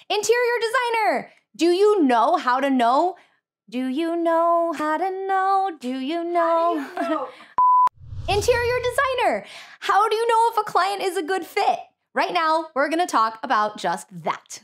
Interior designer, do you know how to know? Do you know how to know? Do you know? How do you know? Interior designer, how do you know if a client is a good fit? Right now, we're gonna talk about just that.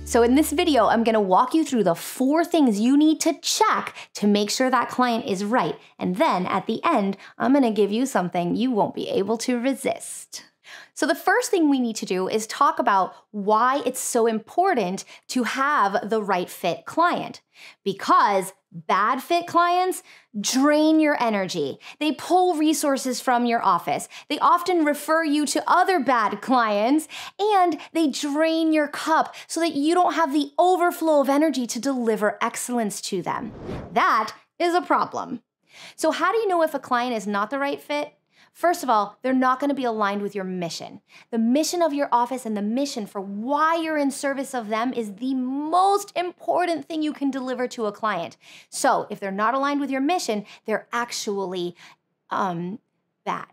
So in this video, I'm gonna walk you through the 4 things you need to check to make sure that client is right. And then at the end, I'm gonna give you something you won't be able to resist. So the first thing we need to do is talk about why it's so important to have the right fit client. Because bad fit clients drain your energy. They pull resources from your office. They often refer you to other bad clients, and they drain your cup so that you don't have the overflow of energy to deliver excellence to them. That is a problem. So how do you know if a client is not the right fit? First of all, they're not going to be aligned with your mission. The mission of your office and the mission for why you're in service of them is the most important thing you can deliver to a client. So if they're not aligned with your mission, they're actually bad.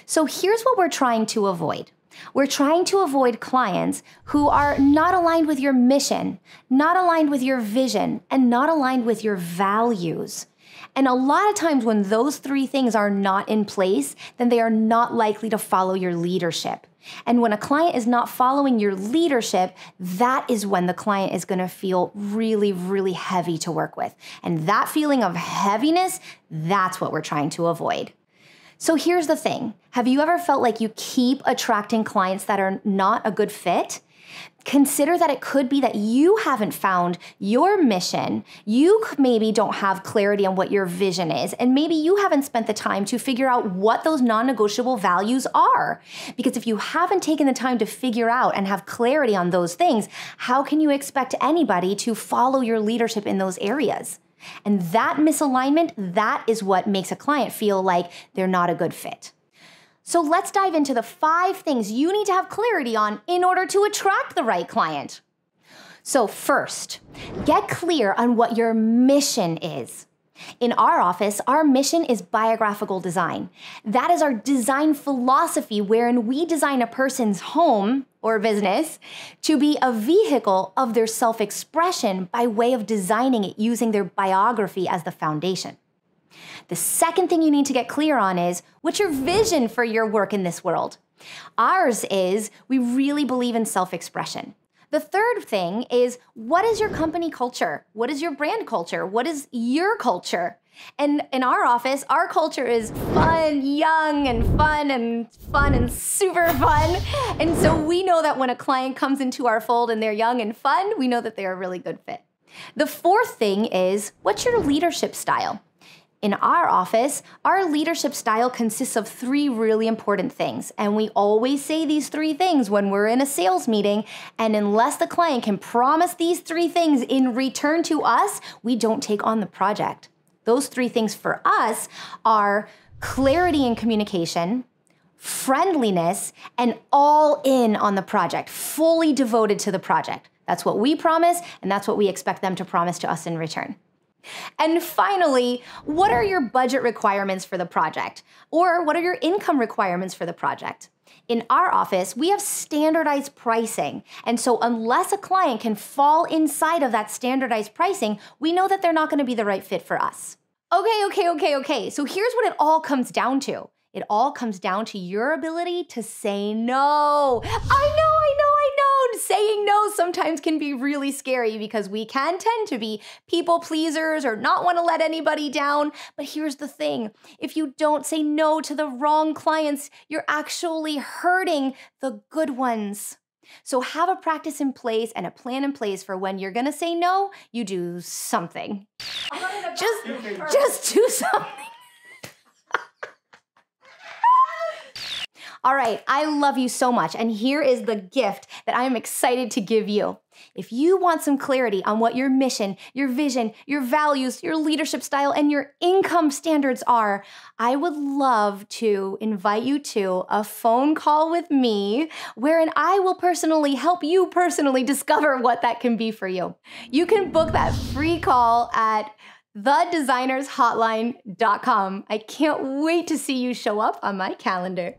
So here's what we're trying to avoid. We're trying to avoid clients who are not aligned with your mission, not aligned with your vision, and not aligned with your values. And a lot of times when those 3 things are not in place, then they are not likely to follow your leadership. And when a client is not following your leadership, that is when the client is going to feel really, really heavy to work with. And that feeling of heaviness, that's what we're trying to avoid. So here's the thing. Have you ever felt like you keep attracting clients that are not a good fit? Consider that it could be that you haven't found your mission. You maybe don't have clarity on what your vision is, and maybe you haven't spent the time to figure out what those non-negotiable values are. Because if you haven't taken the time to figure out and have clarity on those things, how can you expect anybody to follow your leadership in those areas? And that misalignment, that is what makes a client feel like they're not a good fit. So let's dive into the 5 things you need to have clarity on in order to attract the right client. So first, get clear on what your mission is. In our office, our mission is biographical design. That is our design philosophy wherein we design a person's home or business to be a vehicle of their self-expression by way of designing it using their biography as the foundation. The second thing you need to get clear on is, what's your vision for your work in this world? Ours is, we really believe in self-expression. The third thing is, what is your company culture? What is your brand culture? What is your culture? And in our office, our culture is fun, young, and fun and super fun. And so we know that when a client comes into our fold and they're young and fun, we know that they're a really good fit. The 4th thing is, what's your leadership style? In our office, our leadership style consists of 3 really important things. And we always say these 3 things when we're in a sales meeting. And unless the client can promise these 3 things in return to us, we don't take on the project. Those 3 things for us are clarity in communication, friendliness, and all in on the project, fully devoted to the project. That's what we promise, and that's what we expect them to promise to us in return. And finally, what are your budget requirements for the project? Or what are your income requirements for the project? In our office, we have standardized pricing. And so unless a client can fall inside of that standardized pricing, we know that they're not going to be the right fit for us. Okay. So here's what it all comes down to. It all comes down to your ability to say no. I know. Saying no sometimes can be really scary because we can tend to be people pleasers or not want to let anybody down. But here's the thing. If you don't say no to the wrong clients, you're actually hurting the good ones. So have a practice in place and a plan in place for when you're going to say no, you do something. Just do something. All right, I love you so much. And here is the gift that I am excited to give you. If you want some clarity on what your mission, your vision, your values, your leadership style, and your income standards are, I would love to invite you to a phone call with me wherein I will personally help you personally discover what that can be for you. You can book that free call at thedesignershotline.com. I can't wait to see you show up on my calendar.